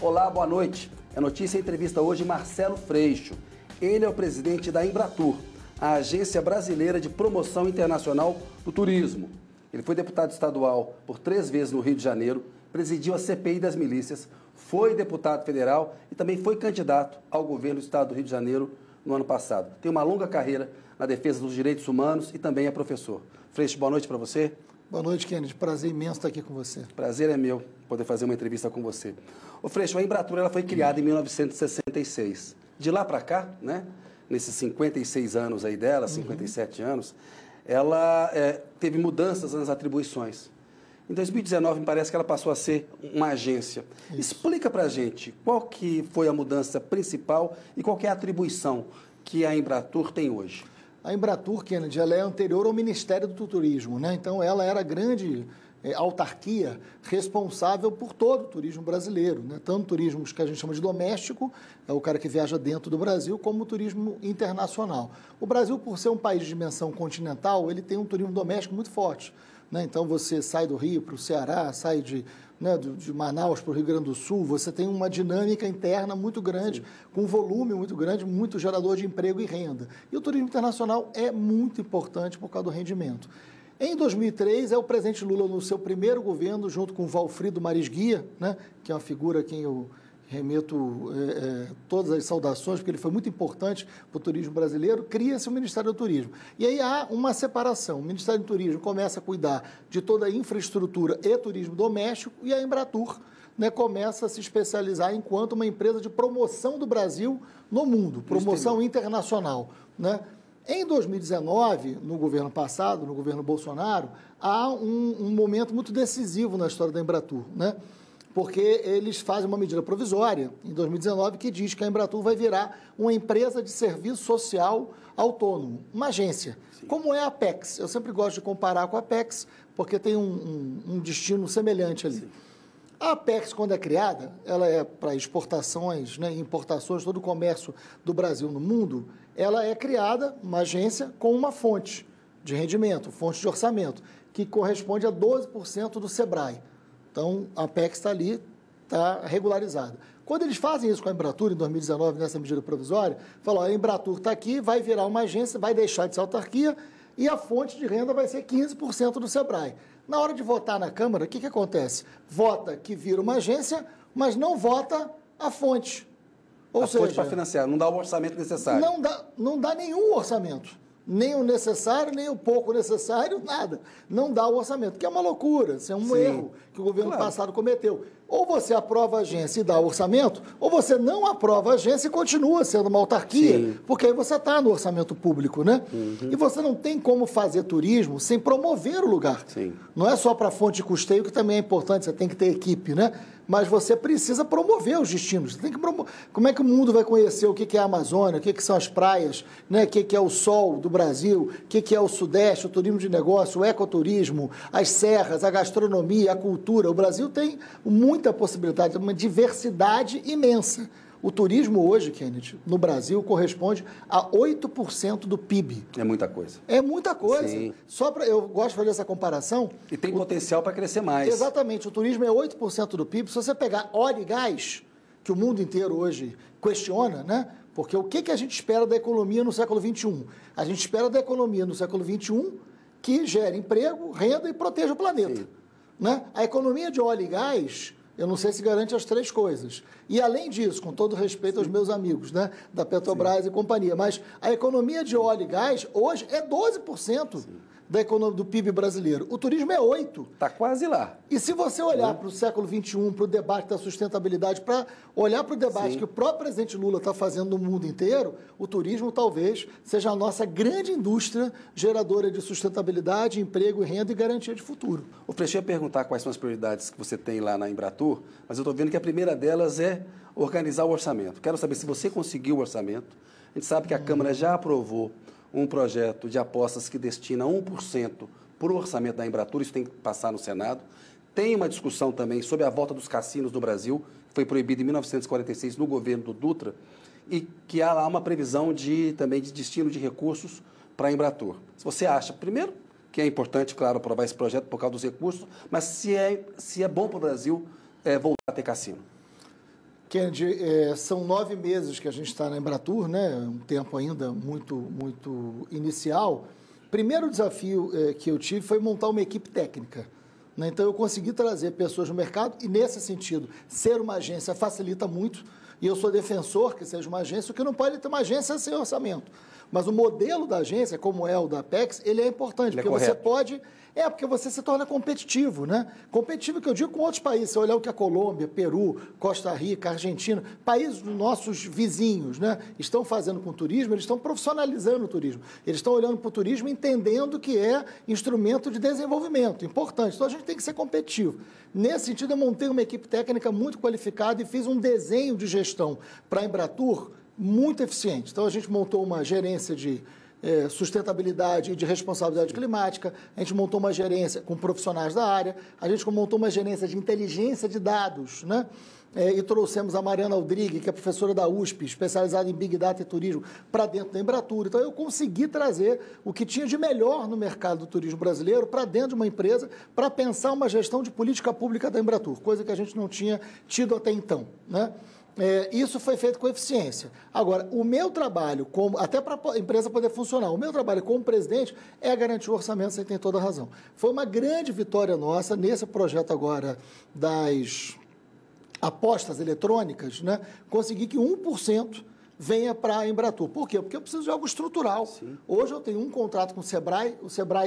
Olá, boa noite. A notícia e entrevista hoje Marcelo Freixo. Ele é o presidente da Embratur, a Agência Brasileira de Promoção Internacional do Turismo. Ele foi deputado estadual por 3 vezes no Rio de Janeiro, presidiu a CPI das milícias, foi deputado federal e também foi candidato ao governo do estado do Rio de Janeiro no ano passado. Tem uma longa carreira na defesa dos direitos humanos e também é professor. Freixo, boa noite para você. Boa noite, Kennedy. Prazer imenso estar aqui com você. Prazer é meu poder fazer uma entrevista com você. Ô Freixo, a Embratur ela foi criada em 1966. De lá para cá, né, nesses 56 anos aí dela, 57 anos, ela teve mudanças nas atribuições. Em 2019, me parece que ela passou a ser uma agência. Isso. Explica para a gente qual que foi a mudança principal e qual que é a atribuição que a Embratur tem hoje. A Embratur, Kennedy, ela é anterior ao Ministério do Turismo, né? Então, ela era a grande autarquia responsável por todo o turismo brasileiro, né? Tanto turismo que a gente chama de doméstico, é o cara que viaja dentro do Brasil, como o turismo internacional. O Brasil, por ser um país de dimensão continental, ele tem um turismo doméstico muito forte, né? Então, você sai do Rio para o Ceará, sai de Manaus para o Rio Grande do Sul, você tem uma dinâmica interna muito grande, sim, com um volume muito grande, muito gerador de emprego e renda. E o turismo internacional é muito importante por causa do rendimento. Em 2003, o presidente Lula, no seu primeiro governo, junto com o Valfrido Marisguia, né, que é uma figura a quem eu remeto todas as saudações, porque ele foi muito importante para o turismo brasileiro, cria-se o Ministério do Turismo. E aí há uma separação. O Ministério do Turismo começa a cuidar de toda a infraestrutura e turismo doméstico, e a Embratur, né, começa a se especializar enquanto uma empresa de promoção do Brasil no mundo, promoção internacional, né? Em 2019, no governo passado, no governo Bolsonaro, há um momento muito decisivo na história da Embratur, né? Porque eles fazem uma medida provisória, em 2019, que diz que a Embratur vai virar uma empresa de serviço social autônomo, uma agência, sim, como é a Apex. Eu sempre gosto de comparar com a Apex, porque tem um destino semelhante ali. Sim. A Apex, quando é criada, ela é para exportações, né, importações, todo o comércio do Brasil no mundo, ela é criada, uma agência, com uma fonte de rendimento, fonte de orçamento, que corresponde a 12% do SEBRAE. Então, a Apex está ali, está regularizada. Quando eles fazem isso com a Embratur, em 2019, nessa medida provisória, falam, a Embratur está aqui, vai virar uma agência, vai deixar de ser autarquia e a fonte de renda vai ser 15% do SEBRAE. Na hora de votar na Câmara, o que acontece? Vota que vira uma agência, mas não vota a fonte. Ou seja, fonte para financiar, não dá o orçamento necessário. Não dá nenhum orçamento. Nem o necessário, nem o pouco necessário, nada. Não dá o orçamento, que é uma loucura, isso é um erro que o governo passado cometeu. Ou você aprova a agência e dá o orçamento, ou você não aprova a agência e continua sendo uma autarquia, sim, porque aí você está no orçamento público, né? Uhum. E você não tem como fazer turismo sem promover o lugar. Sim. Não é só para fonte de custeio, que também é importante, você tem que ter equipe, né? Mas você precisa promover os destinos. Você tem que Como é que o mundo vai conhecer o que é a Amazônia, o que são as praias, né? O que é o sol do Brasil, o que é o Sudeste, o turismo de negócio, o ecoturismo, as serras, a gastronomia, a cultura. O Brasil tem muita possibilidade, uma diversidade imensa. O turismo hoje, Kennedy, no Brasil, corresponde a 8% do PIB. É muita coisa. É muita coisa. Sim. Eu gosto de fazer essa comparação. E tem potencial para crescer mais. Exatamente. O turismo é 8% do PIB. Se você pegar óleo e gás, que o mundo inteiro hoje questiona, né? Porque o que a gente espera da economia no século XXI? A gente espera da economia no século XXI que gere emprego, renda e proteja o planeta. Né? A economia de óleo e gás, eu não sei se garante as 3 coisas. E, além disso, com todo respeito aos meus amigos, né, da Petrobras, sim, e companhia, mas a economia de óleo e gás hoje é 12%. Sim. Da economia do PIB brasileiro. O turismo é 8%. Está quase lá. E se você olhar para o século XXI, para o debate da sustentabilidade, para olhar para o debate, sim, que o próprio presidente Lula está fazendo no mundo inteiro, o turismo talvez seja a nossa grande indústria geradora de sustentabilidade, emprego, renda e garantia de futuro. O Freixo ia perguntar quais são as prioridades que você tem lá na Embratur, mas eu estou vendo que a primeira delas é organizar o orçamento. Quero saber se você conseguiu o orçamento. A gente sabe que a Câmara já aprovou um projeto de apostas que destina 1% para o orçamento da Embratur, isso tem que passar no Senado. Tem uma discussão também sobre a volta dos cassinos no Brasil, que foi proibida em 1946 no governo do Dutra, e que há lá uma previsão também de destino de recursos para a Embratur. Se você acha, primeiro, que é importante, claro, aprovar esse projeto por causa dos recursos, mas se é bom para o Brasil voltar a ter cassino. Kennedy, são 9 meses que a gente está na Embratur, né? Um tempo ainda muito inicial. Primeiro desafio que eu tive foi montar uma equipe técnica, né? Então, eu consegui trazer pessoas no mercado e, nesse sentido, ser uma agência facilita muito. E eu sou defensor que seja uma agência, o que não pode ter uma agência sem orçamento. Mas o modelo da agência, como é o da Apex, ele é importante, porque você pode... porque você se torna competitivo, né? Competitivo que eu digo com outros países. Se olhar o que a Colômbia, Peru, Costa Rica, Argentina, países nossos vizinhos, né, estão fazendo com o turismo, eles estão profissionalizando o turismo. Eles estão olhando para o turismo entendendo que é instrumento de desenvolvimento, importante. Então, a gente tem que ser competitivo. Nesse sentido, eu montei uma equipe técnica muito qualificada e fiz um desenho de gestão para a Embratur muito eficiente. Então, a gente montou uma gerência de sustentabilidade e de responsabilidade climática, a gente montou uma gerência com profissionais da área, a gente montou uma gerência de inteligência de dados, né? E trouxemos a Mariana Aldrigue, que é professora da USP, especializada em Big Data e Turismo, para dentro da Embratur. Então, eu consegui trazer o que tinha de melhor no mercado do turismo brasileiro para dentro de uma empresa para pensar uma gestão de política pública da Embratur, coisa que a gente não tinha tido até então, né? Isso foi feito com eficiência. Agora, o meu trabalho, até para a empresa poder funcionar, o meu trabalho como presidente é garantir o orçamento, você tem toda a razão. Foi uma grande vitória nossa nesse projeto agora das apostas eletrônicas, né? Conseguir que 1% venha para a Embratur. Por quê? Porque eu preciso de algo estrutural. Sim. Hoje eu tenho um contrato com o Sebrae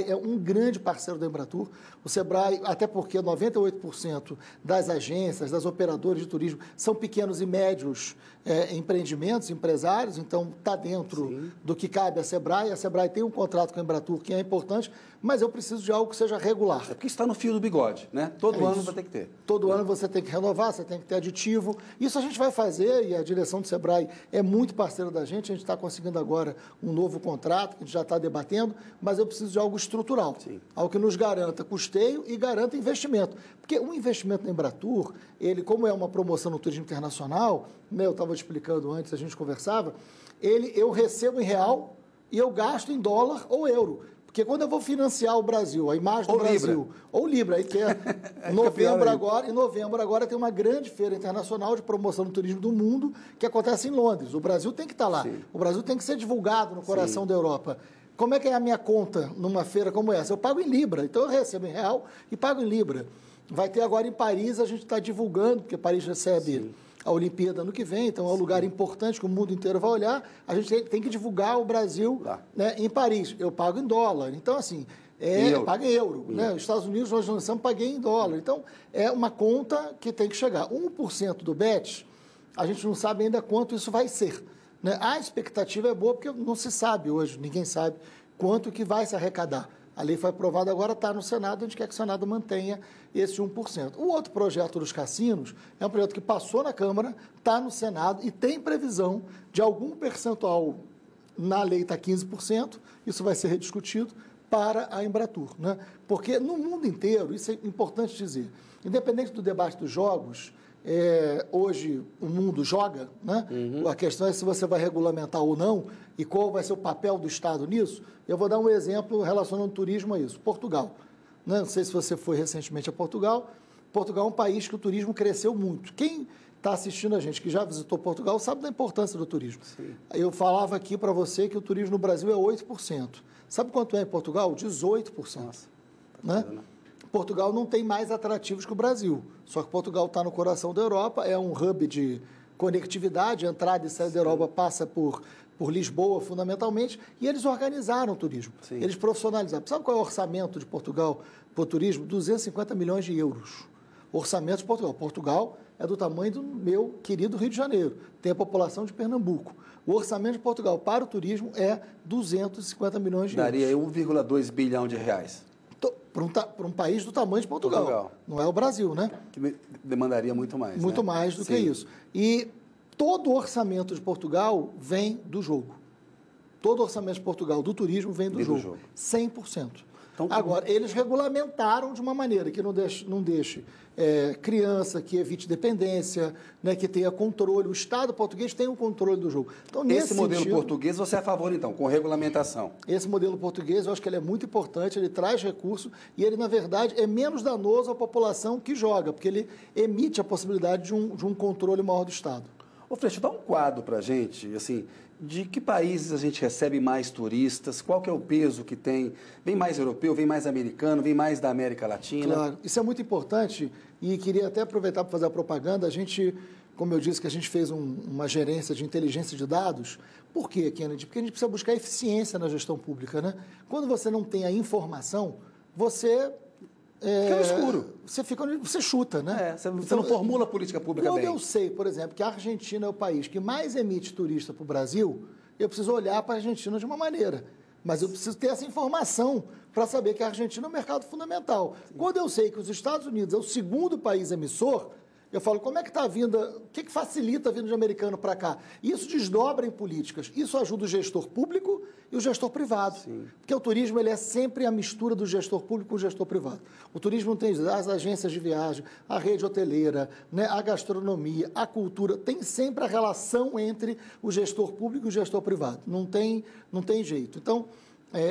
é um grande parceiro da Embratur. O Sebrae, até porque 98% das agências, das operadoras de turismo, são pequenos e médios empreendimentos, empresários, então está dentro Sim. do que cabe à Sebrae. A Sebrae tem um contrato com a Embratur que é importante, mas eu preciso de algo que seja regular. É porque está no fio do bigode, né? Todo ano vai ter que ter. Todo ano você tem que renovar, você tem que ter aditivo. Isso a gente vai fazer e a direção do Sebrae é muito parceira da gente. A gente está conseguindo agora um novo contrato, que a gente já está debatendo, mas eu preciso de algo estrutural. Sim. Algo que nos garanta custeio e garanta investimento. Porque o investimento na Embratur, ele, como é uma promoção no turismo internacional, né, eu estava te explicando antes, a gente conversava, eu recebo em real e eu gasto em dólar ou euro. Porque quando eu vou financiar o Brasil, a imagem do Brasil, ou Libra, aí que é em novembro agora tem uma grande feira internacional de promoção do turismo do mundo que acontece em Londres. O Brasil tem que estar lá. Sim. O Brasil tem que ser divulgado no coração Sim. da Europa. Como é que é a minha conta numa feira como essa? Eu pago em Libra, então eu recebo em real e pago em Libra. Vai ter agora em Paris, a gente está divulgando, porque Paris recebe Sim. a Olimpíada ano que vem, então é um lugar importante que o mundo inteiro vai olhar. A gente tem que divulgar o Brasil, né, em Paris. Eu pago em dólar. Então, assim, paga em euro. Né? Os Estados Unidos, nós lançamos, paguei em dólar. Então, é uma conta que tem que chegar. 1% do BET, a gente não sabe ainda quanto isso vai ser. Né? A expectativa é boa, porque não se sabe hoje, ninguém sabe quanto que vai se arrecadar. A lei foi aprovada agora, está no Senado, a gente quer que o Senado mantenha esse 1%. O outro projeto dos cassinos é um projeto que passou na Câmara, está no Senado e tem previsão de algum percentual, na lei está 15%, isso vai ser rediscutido para a Embratur. Né? Porque no mundo inteiro, isso é importante dizer, independente do debate dos jogos, hoje o mundo joga, né? Uhum. A questão é se você vai regulamentar ou não e qual vai ser o papel do Estado nisso. Eu vou dar um exemplo relacionando o turismo a isso. Portugal. Né? Não sei se você foi recentemente a Portugal. Portugal é um país que o turismo cresceu muito. Quem está assistindo a gente, que já visitou Portugal, sabe da importância do turismo. Sim. Eu falava aqui para você que o turismo no Brasil é 8%. Sabe quanto é em Portugal? 18%. Nossa, né? Portugal não tem mais atrativos que o Brasil. Só que Portugal está no coração da Europa, é um hub de conectividade, a entrada e saída da Europa passa por Lisboa, fundamentalmente, e eles organizaram o turismo. Sim. Eles profissionalizaram. Sabe qual é o orçamento de Portugal para o turismo? 250 milhões de euros. Orçamento de Portugal. Portugal é do tamanho do meu querido Rio de Janeiro. Tem a população de Pernambuco. O orçamento de Portugal para o turismo é 250 milhões de euros. Daria 1,2 bilhão de reais. Para um país do tamanho de Portugal. Não é o Brasil, né? Que demandaria muito mais. Muito mais do que isso. E todo o orçamento de Portugal vem do jogo. Todo o orçamento de Portugal do turismo vem do jogo. 100%. Então, agora, eles regulamentaram de uma maneira que não deixe criança, que evite dependência, né, que tenha controle. O Estado português tem o controle do jogo. Então, esse modelo português você é a favor, então, com regulamentação? Esse modelo português, eu acho que ele é muito importante, ele traz recurso e ele, na verdade, é menos danoso à população que joga, porque ele emite a possibilidade de um controle maior do Estado. Ô, Freixo, dá um quadro para a gente, assim, de que países a gente recebe mais turistas, qual que é o peso que tem? Vem mais europeu, vem mais americano, vem mais da América Latina? Claro, isso é muito importante e queria até aproveitar para fazer a propaganda. A gente, como eu disse, que a gente fez uma gerência de inteligência de dados. Por quê, Kennedy? Porque a gente precisa buscar eficiência na gestão pública, né? Quando você não tem a informação, você... fica no escuro. Você chuta, né? Você não formula a política pública bem. Quando eu sei, por exemplo, que a Argentina é o país que mais emite turista para o Brasil, eu preciso olhar para a Argentina de uma maneira. Mas eu preciso ter essa informação para saber que a Argentina é um mercado fundamental. Sim. Quando eu sei que os Estados Unidos é o segundo país emissor, eu falo, como é que está a vinda, o que facilita a vinda de americano para cá? Isso desdobra em políticas, isso ajuda o gestor público e o gestor privado. Sim. Porque o turismo ele é sempre a mistura do gestor público com o gestor privado. O turismo tem as agências de viagem, a rede hoteleira, né, a gastronomia, a cultura, tem sempre a relação entre o gestor público e o gestor privado. Não tem jeito. Então,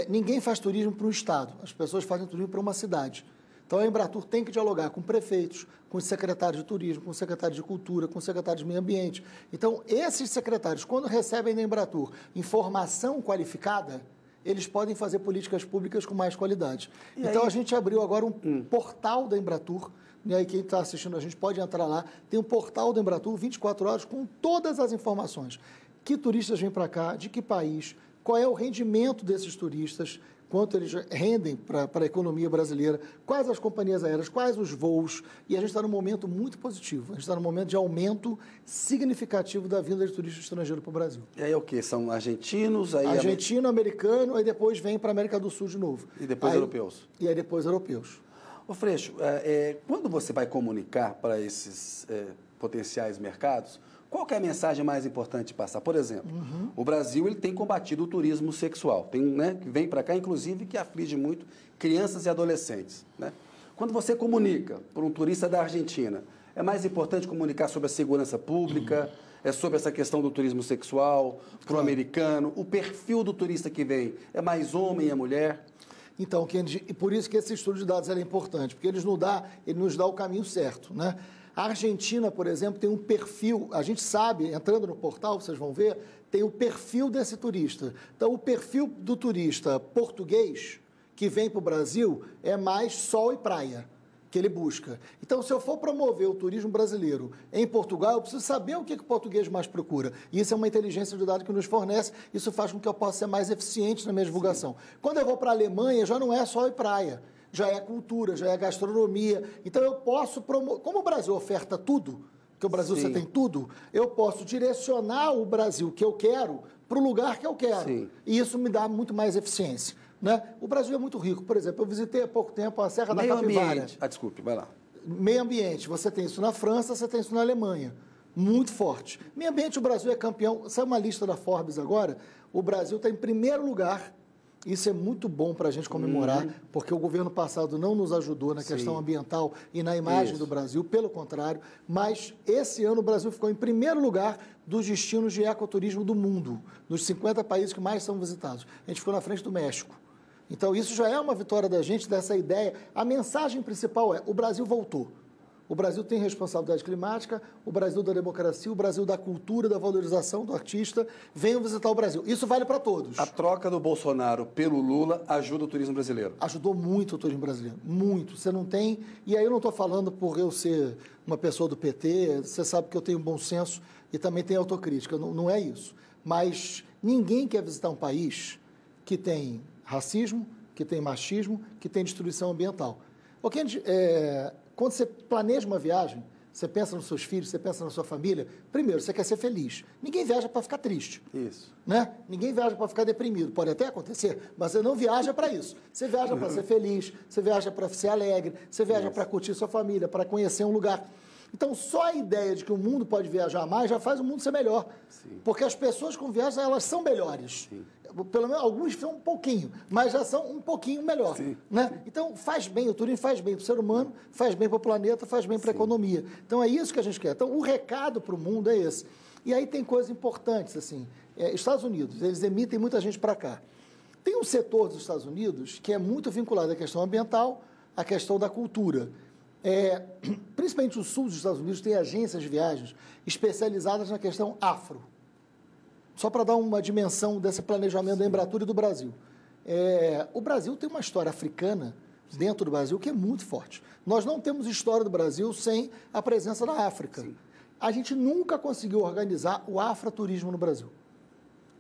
ninguém faz turismo para um estado, as pessoas fazem turismo para uma cidade. Então, a Embratur tem que dialogar com prefeitos, com os secretários de turismo, com os secretários de cultura, com os secretários de meio ambiente. Então, esses secretários, quando recebem da Embratur informação qualificada, eles podem fazer políticas públicas com mais qualidade. E então, a gente abriu agora um portal da Embratur, e aí quem está assistindo a gente pode entrar lá, tem um portal da Embratur, 24 horas, com todas as informações. Que turistas vêm para cá, de que país, qual é o rendimento desses turistas, quanto eles rendem para a economia brasileira, quais as companhias aéreas, quais os voos, e a gente está num momento muito positivo, a gente está num momento de aumento significativo da vinda de turistas estrangeiros para o Brasil. E aí é o quê? São argentinos? Aí argentino, americano, aí depois vem para a América do Sul de novo. E depois europeus? E aí depois europeus. Ô Freixo, quando você vai comunicar para esses potenciais mercados, qual que é a mensagem mais importante de passar? Por exemplo, o Brasil ele tem combatido o turismo sexual, que vem para cá, inclusive, que aflige muito crianças e adolescentes. Né? Quando você comunica para um turista da Argentina, é mais importante comunicar sobre a segurança pública, sobre essa questão do turismo sexual, para o americano, o perfil do turista que vem, é mais homem, é mulher? Então, Kennedy, e por isso que esse estudo de dados é importante, porque ele nos dá o caminho certo, né? A Argentina, por exemplo, tem um perfil, a gente sabe, entrando no portal, vocês vão ver, tem o perfil desse turista. Então, o perfil do turista português que vem para o Brasil é mais sol e praia, que ele busca. Então, se eu for promover o turismo brasileiro em Portugal, eu preciso saber o que o português mais procura. E isso é uma inteligência de dados que nos fornece, isso faz com que eu possa ser mais eficiente na minha divulgação. Sim. Quando eu vou para a Alemanha, já não é sol e praia. Já é cultura, já é gastronomia. Então, eu posso promover... Como o Brasil oferta tudo, porque o Brasil você tem tudo, eu posso direcionar o Brasil que eu quero para o lugar que eu quero. Sim. E isso me dá muito mais eficiência. Né? O Brasil é muito rico. Por exemplo, eu visitei há pouco tempo a Serra da Capivara. Desculpe, vai lá. Meio ambiente. Você tem isso na França, você tem isso na Alemanha. Muito forte. Meio ambiente, o Brasil é campeão. Saiu uma lista da Forbes agora. O Brasil está em primeiro lugar. Isso é muito bom para a gente comemorar, porque o governo passado não nos ajudou na questão ambiental e na imagem do Brasil, pelo contrário. Mas esse ano o Brasil ficou em primeiro lugar dos destinos de ecoturismo do mundo, dos 50 países que mais são visitados. A gente ficou na frente do México. Então, isso já é uma vitória da gente, dessa ideia. A mensagem principal é: o Brasil voltou. O Brasil tem responsabilidade climática, o Brasil da democracia, o Brasil da cultura, da valorização do artista. Venham visitar o Brasil. Isso vale para todos. A troca do Bolsonaro pelo Lula ajuda o turismo brasileiro? Ajudou muito o turismo brasileiro, muito. Você não tem... E aí eu não estou falando por eu ser uma pessoa do PT, você sabe que eu tenho bom senso e também tenho autocrítica, não é isso. Mas ninguém quer visitar um país que tem racismo, que tem machismo, que tem destruição ambiental. Quando você planeja uma viagem, você pensa nos seus filhos, você pensa na sua família, primeiro, você quer ser feliz. Ninguém viaja para ficar triste. Isso. Né? Ninguém viaja para ficar deprimido. Pode até acontecer, mas você não viaja para isso. Você viaja para ser feliz, você viaja para ser alegre, você viaja para curtir sua família, para conhecer um lugar. Então, só a ideia de que o mundo pode viajar mais já faz o mundo ser melhor. Sim. Porque as pessoas que viajam, elas são melhores. Sim. Pelo menos alguns são um pouquinho, mas já são um pouquinho melhor. Né? Então, faz bem, o turismo faz bem para o ser humano, faz bem para o planeta, faz bem para a economia. Então, é isso que a gente quer. Então, o recado para o mundo é esse. E aí tem coisas importantes, assim. Estados Unidos, eles emitem muita gente para cá. Tem um setor dos Estados Unidos que é muito vinculado à questão ambiental, à questão da cultura. Principalmente o sul dos Estados Unidos tem agências de viagens especializadas na questão afro. Só para dar uma dimensão desse planejamento da Embratur e do Brasil. O Brasil tem uma história africana dentro do Brasil que é muito forte. Nós não temos história do Brasil sem a presença da África. Sim. A gente nunca conseguiu organizar o afroturismo no Brasil.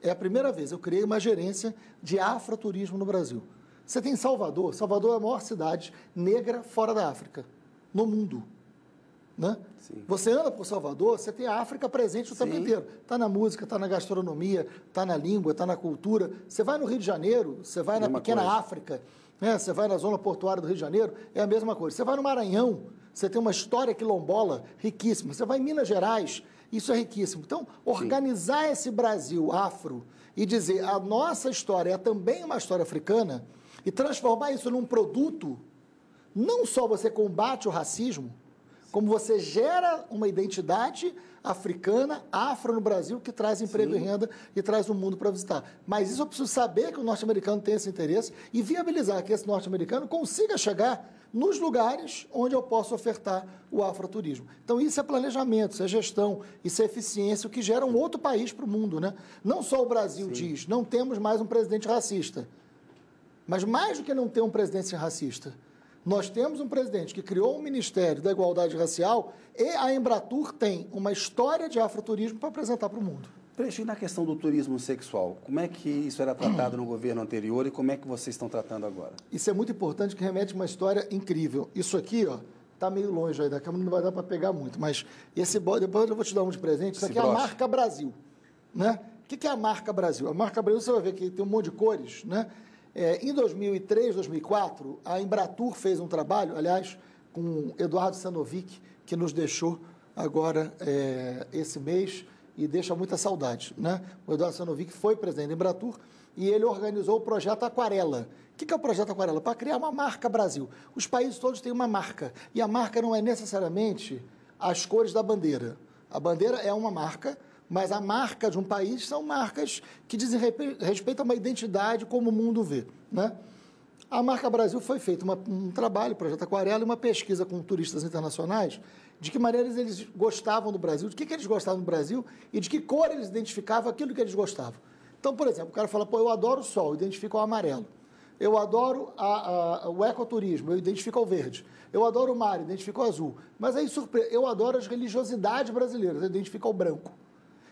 É a primeira vez. Eu criei uma gerência de afroturismo no Brasil. Você tem Salvador. Salvador é a maior cidade negra fora da África, no mundo. Né? Você anda por Salvador, você tem a África presente o tempo inteiro. Está na música, está na gastronomia, está na língua, está na cultura. Você vai no Rio de Janeiro, você vai na pequena África, né? Você vai na zona portuária do Rio de Janeiro, é a mesma coisa. Você vai no Maranhão, você tem uma história quilombola riquíssima. Você vai em Minas Gerais, isso é riquíssimo. Então, organizar esse Brasil afro e dizer a nossa história é também uma história africana e transformar isso num produto, não só você combate o racismo, como você gera uma identidade africana, afro no Brasil, que traz emprego e renda e traz o mundo para visitar. Mas isso eu preciso saber que o norte-americano tem esse interesse e viabilizar que esse norte-americano consiga chegar nos lugares onde eu posso ofertar o afroturismo. Então, isso é planejamento, isso é gestão, isso é eficiência, o que gera um outro país para o mundo, né? Não só o Brasil diz, não temos mais um presidente racista. Mas mais do que não ter um presidente racista, nós temos um presidente que criou um Ministério da Igualdade Racial e a Embratur tem uma história de afroturismo para apresentar para o mundo. Freixo, e na questão do turismo sexual, como é que isso era tratado no governo anterior e como é que vocês estão tratando agora? Isso é muito importante, que remete a uma história incrível. Isso aqui, ó, está meio longe aí da câmera, não vai dar para pegar muito, mas depois eu vou te dar um de presente. Isso aqui é a marca Brasil. Né? O que é a marca Brasil? A marca Brasil, você vai ver que tem um monte de cores, né? Em 2003, 2004, a Embratur fez um trabalho, aliás, com Eduardo Sanovic, que nos deixou agora esse mês e deixa muita saudade. Né? O Eduardo Sanovic foi presidente da Embratur e ele organizou o projeto Aquarela. O que é o projeto Aquarela? Para criar uma marca Brasil. Os países todos têm uma marca e a marca não é necessariamente as cores da bandeira. A bandeira é uma marca, mas a marca de um país são marcas que dizem respeito a uma identidade como o mundo vê. Né? A marca Brasil foi feito um trabalho, Projeto Aquarela, e uma pesquisa com turistas internacionais de que maneira eles gostavam do Brasil, de que eles gostavam do Brasil e de que cor eles identificavam aquilo que eles gostavam. Então, por exemplo, o cara fala, eu adoro o sol, eu identifico o amarelo. Eu adoro o ecoturismo, eu identifico o verde. Eu adoro o mar, eu identifico o azul. Mas aí, eu adoro as religiosidades brasileiras, eu identifico o branco.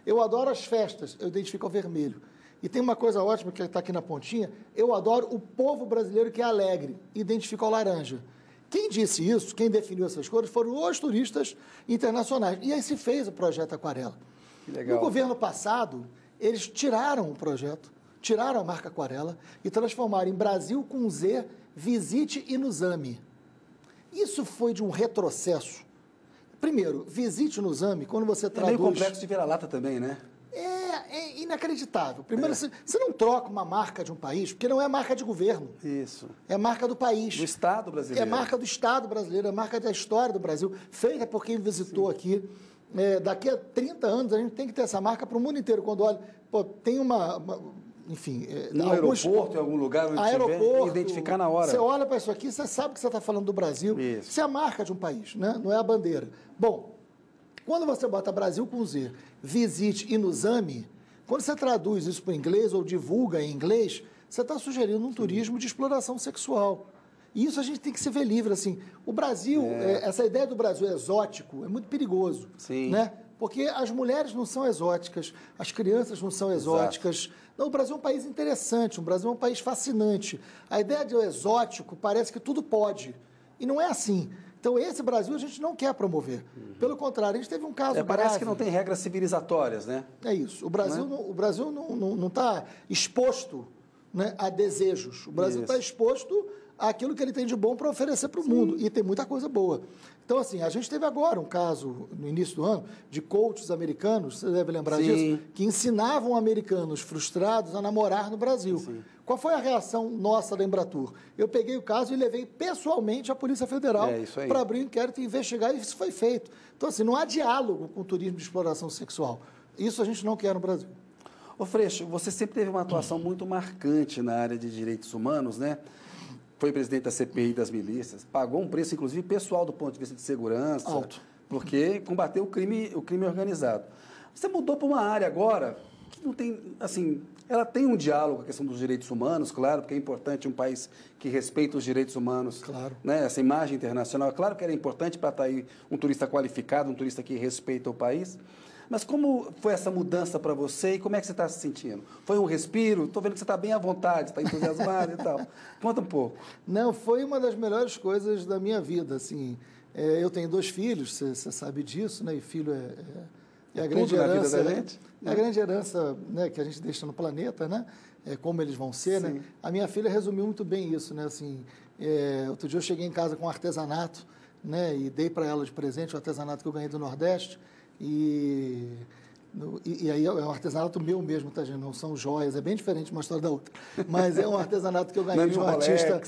Eu adoro as festas, eu identifico o vermelho. E tem uma coisa ótima que está aqui na pontinha, eu adoro o povo brasileiro que é alegre, identifico o laranja. Quem disse isso, quem definiu essas cores, foram os turistas internacionais. E aí se fez o projeto Aquarela. Que legal. No governo passado, eles tiraram o projeto, tiraram a marca Aquarela e transformaram em Brasil com Z, Visite e nos ame. Isso foi de um retrocesso. Primeiro, Visite e nos ame, quando você traduz... É meio complexo de vira-lata também, né? É inacreditável. Primeiro, você não troca uma marca de um país, porque não é marca de governo. Isso. É marca do país. Do Estado brasileiro. É marca do Estado brasileiro, é marca da história do Brasil, feita por quem visitou aqui. Daqui a 30 anos, a gente tem que ter essa marca para o mundo inteiro. Quando olha, tem enfim... No aeroporto, em algum lugar onde tiver, identificar na hora. Você olha para isso aqui, você sabe que você está falando do Brasil. Isso é a marca de um país, né? Não é a bandeira. Bom, quando você bota Brasil com Z, Visite e nos ame, quando você traduz isso para o inglês ou divulga em inglês, você está sugerindo um turismo de exploração sexual. E isso a gente tem que se ver livre. Assim. O Brasil, essa ideia do Brasil exótico é muito perigoso. Sim. Né? Porque as mulheres não são exóticas, as crianças não são exóticas. Não, o Brasil é um país interessante, o Brasil é um país fascinante. A ideia de exótico parece que tudo pode. E não é assim. Então, esse Brasil a gente não quer promover. Pelo contrário, a gente teve um caso grave. Parece que não tem regras civilizatórias, né? É isso. O Brasil não está exposto, né, a desejos. O Brasil está exposto aquilo que ele tem de bom para oferecer para o mundo. E tem muita coisa boa. Então, assim, a gente teve agora um caso, no início do ano, de coaches americanos, você deve lembrar disso, que ensinavam americanos frustrados a namorar no Brasil. Sim. Qual foi a reação nossa da Embratur? Eu peguei o caso e levei pessoalmente à Polícia Federal para abrir um inquérito e investigar, e isso foi feito. Então, assim, não há diálogo com o turismo de exploração sexual. Isso a gente não quer no Brasil. Ô Freixo, você sempre teve uma atuação muito marcante na área de direitos humanos, né? Foi presidente da CPI das milícias, pagou um preço, inclusive, pessoal do ponto de vista de segurança, alto, porque combateu o crime organizado. Você mudou para uma área agora que não tem, assim, ela tem um diálogo com a questão dos direitos humanos, claro, porque é importante um país que respeita os direitos humanos, claro, né? Essa imagem internacional, é claro que era importante para estar aí um turista qualificado, um turista que respeita o país. Mas como foi essa mudança para você e como é que você está se sentindo? Foi um respiro? Estou vendo que você está bem à vontade, está entusiasmado e tal. Conta um pouco. Não, foi uma das melhores coisas da minha vida, assim. Eu tenho 2 filhos, você sabe disso, né? E filho é a grande herança, na vida da gente, é a grande herança, né, que a gente deixa no planeta, né? Como eles vão ser, né? A minha filha resumiu muito bem isso, né? Assim, outro dia eu cheguei em casa com um artesanato, né? E dei para ela de presente o artesanato que eu ganhei do Nordeste. E aí é um artesanato meu mesmo, tá, gente? Não são joias, é bem diferente uma história da outra. Mas é um artesanato que eu ganhei de um artista,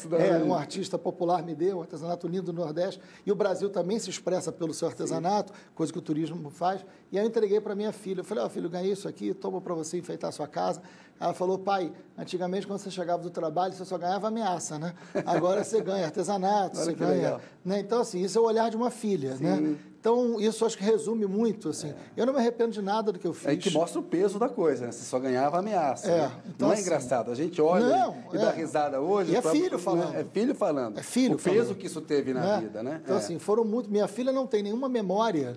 um artista popular me deu, um artesanato lindo do Nordeste. E o Brasil também se expressa pelo seu artesanato, coisa que o turismo faz. E aí eu entreguei para minha filha. Eu falei, filho, ganhei isso aqui, toma para você enfeitar a sua casa. Ela falou, pai, antigamente quando você chegava do trabalho, você só ganhava ameaça, né? Agora você ganha artesanato, você ganha... Né? Então, assim, isso é o olhar de uma filha, né? Então, isso acho que resume muito, assim. Eu não me arrependo de nada do que eu fiz. É que mostra o peso da coisa, né? Você só ganhava ameaça. Né? Então, não é assim, engraçado. A gente olha e dá risada hoje. E é filho falando. É filho falando. É filho o peso que isso teve na vida, né? Então, assim, foram muito... Minha filha não tem nenhuma memória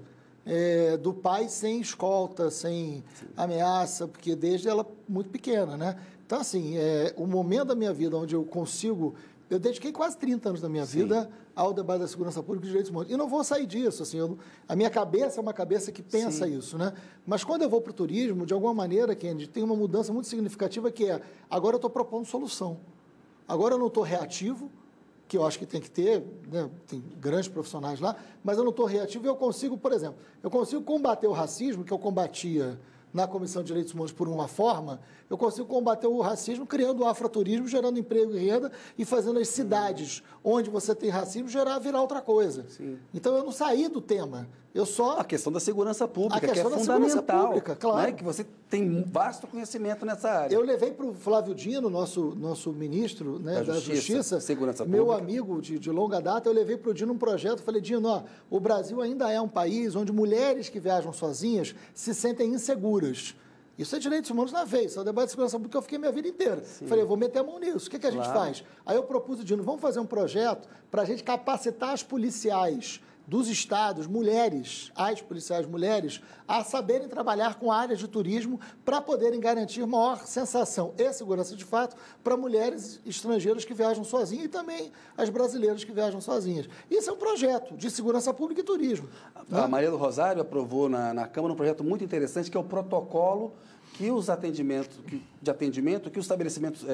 do pai sem escolta, sem ameaça, porque desde ela muito pequena, né? Então, assim, o momento da minha vida onde eu consigo... Eu dediquei quase 30 anos da minha vida ao debate da segurança pública e dos direitos humanos. E não vou sair disso. Assim, a minha cabeça é uma cabeça que pensa isso, né? Mas quando eu vou para o turismo, de alguma maneira, Kennedy, tem uma mudança muito significativa que agora eu estou propondo solução. Agora eu não estou reativo, que eu acho que tem que ter, né? Tem grandes profissionais lá, mas eu não estou reativo e eu consigo, por exemplo, eu consigo combater o racismo, que eu combatia na Comissão de Direitos Humanos por uma forma, eu consigo combater o racismo criando o afroturismo, gerando emprego e renda e fazendo as cidades onde você tem racismo virar outra coisa. Então, eu não saí do tema. Eu só... A questão da segurança pública, que é fundamental. Pública, claro. Né? Que você tem vasto conhecimento nessa área. Eu levei para o Flávio Dino, nosso ministro, né, da Justiça, Segurança meu Pública. amigo de longa data, eu levei para o Dino um projeto, falei, Dino, o Brasil ainda é um país onde mulheres que viajam sozinhas se sentem inseguras. Isso é direitos humanos na veia, isso é o debate de segurança pública que eu fiquei minha vida inteira. Falei, eu vou meter a mão nisso. O que a gente faz? Aí eu propus, Dino, vamos fazer um projeto para a gente capacitar as policiais dos estados, as policiais mulheres, a saberem trabalhar com áreas de turismo para poderem garantir maior sensação e segurança de fato para mulheres estrangeiras que viajam sozinhas e também as brasileiras que viajam sozinhas. Isso é um projeto de segurança pública e turismo. A Maria do Rosário aprovou na Câmara um projeto muito interessante que é o protocolo que os atendimentos, que os estabelecimentos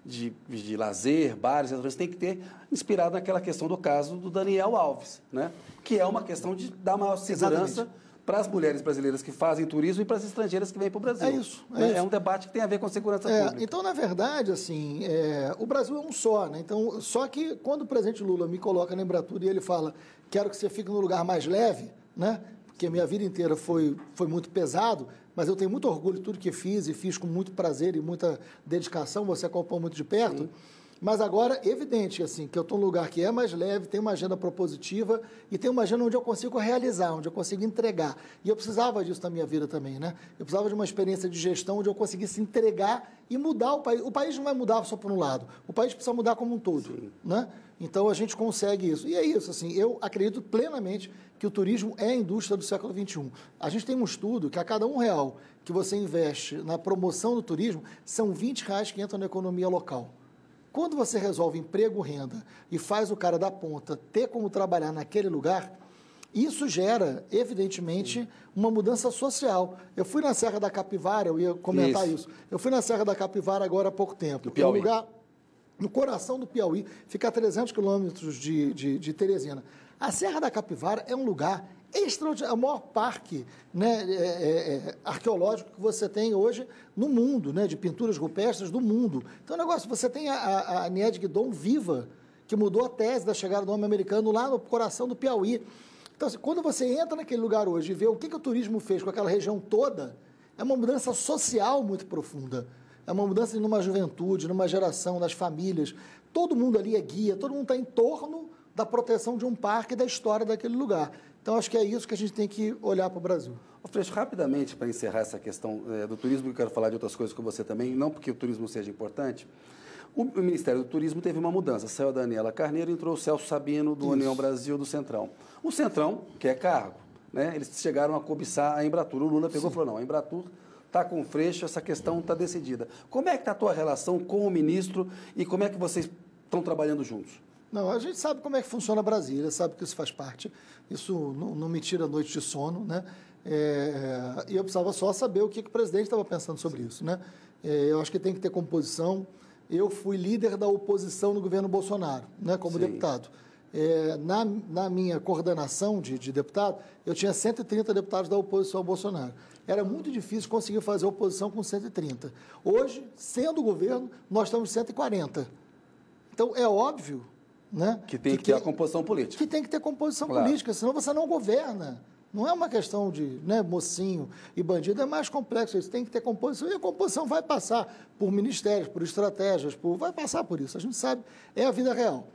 de lazer, bares, restaurantes têm que ter, inspirado naquela questão do caso do Daniel Alves, né? Que é uma questão de dar maior segurança para as mulheres brasileiras que fazem turismo e para as estrangeiras que vêm para o Brasil. É isso. É um debate que tem a ver com segurança pública. Então, na verdade, assim, o Brasil é um só, né? Então, só que quando o presidente Lula me coloca na Embratur e ele fala, quero que você fique no lugar mais leve, né? Porque a minha vida inteira foi muito pesado, mas eu tenho muito orgulho de tudo que fiz e fiz com muito prazer e muita dedicação, você acompanhou muito de perto. Mas agora, evidente, assim, que eu estou num lugar que é mais leve, tem uma agenda propositiva e tem uma agenda onde eu consigo realizar, onde eu consigo entregar. E eu precisava disso na minha vida também, né? Eu precisava de uma experiência de gestão onde eu conseguisse entregar e mudar o país. O país não vai mudar só por um lado, o país precisa mudar como um todo, né? Então, a gente consegue isso. E é isso, assim, eu acredito plenamente que o turismo é a indústria do século XXI. A gente tem um estudo que a cada R$1 que você investe na promoção do turismo, são R$20 que entram na economia local. Quando você resolve emprego, renda e faz o cara da ponta ter como trabalhar naquele lugar, isso gera, evidentemente, uma mudança social. Eu fui na Serra da Capivara, eu ia comentar isso. Eu fui na Serra da Capivara agora há pouco tempo. Do Piauí. no coração do Piauí, fica a 300 quilômetros de Teresina. A Serra da Capivara é um lugar extraordinário, é o maior parque, né, arqueológico que você tem hoje no mundo, né, de pinturas rupestres do mundo. Então, o negócio, você tem a Nied Guidon viva, que mudou a tese da chegada do homem americano lá no coração do Piauí. Então, assim, quando você entra naquele lugar hoje e vê o que o turismo fez com aquela região toda, é uma mudança social muito profunda. É uma mudança numa juventude, numa geração, nas famílias. Todo mundo ali é guia, todo mundo está em torno da proteção de um parque e da história daquele lugar. Então, acho que é isso que a gente tem que olhar para o Brasil. Freixo, rapidamente, para encerrar essa questão do turismo, eu quero falar de outras coisas com você também, não porque o turismo seja importante. O Ministério do Turismo teve uma mudança. Saiu a Daniela Carneiro e entrou o Celso Sabino, do União Brasil, do Centrão. O Centrão, que é cargo, né, eles chegaram a cobiçar a Embratur. O Lula pegou e falou, não, a Embratur está com o Freixo, essa questão está decidida. Como é que está a tua relação com o ministro e como é que vocês estão trabalhando juntos? Não, a gente sabe como é que funciona Brasília, sabe que isso faz parte, isso não me tira a noite de sono, né? E eu precisava só saber o que o presidente estava pensando sobre isso, né? Eu acho que tem que ter composição. Eu fui líder da oposição no governo Bolsonaro, né, como deputado. Na minha coordenação de deputado, eu tinha 130 deputados da oposição ao Bolsonaro. Era muito difícil conseguir fazer oposição com 130. Hoje, sendo o governo, nós estamos 140. Então, é óbvio, né, que tem que ter a composição política. Que tem que ter composição política, senão você não governa. Não é uma questão de, né, mocinho e bandido, é mais complexo. Isso tem que ter composição, e a composição vai passar por ministérios, por estratégias, vai passar por isso. A gente sabe, é a vida real.